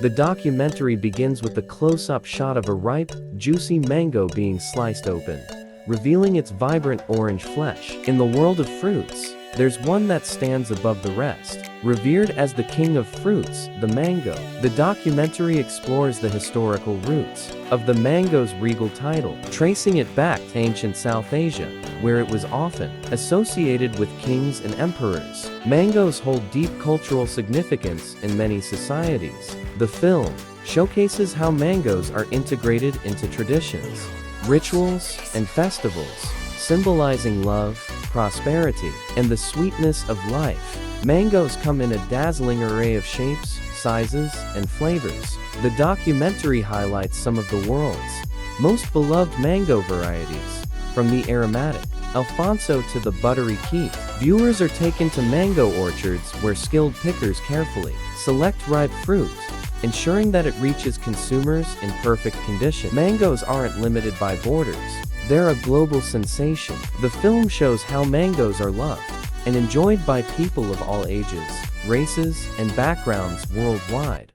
The documentary begins with a close-up shot of a ripe, juicy mango being sliced open, revealing its vibrant orange flesh. In the world of fruits, there's one that stands above the rest. Revered as the king of fruits, the mango, the documentary explores the historical roots of the mango's regal title, tracing it back to ancient South Asia, where it was often associated with kings and emperors. Mangoes hold deep cultural significance in many societies. The film showcases how mangoes are integrated into traditions, rituals, and festivals, symbolizing love, prosperity, and the sweetness of life. Mangoes come in a dazzling array of shapes, sizes, and flavors. The documentary highlights some of the world's most beloved mango varieties, from the aromatic Alfonso to the buttery Keith. Viewers are taken to mango orchards where skilled pickers carefully select ripe fruit, ensuring that it reaches consumers in perfect condition. Mangoes aren't limited by borders. They're a global sensation. The film shows how mangoes are loved and enjoyed by people of all ages, races, and backgrounds worldwide.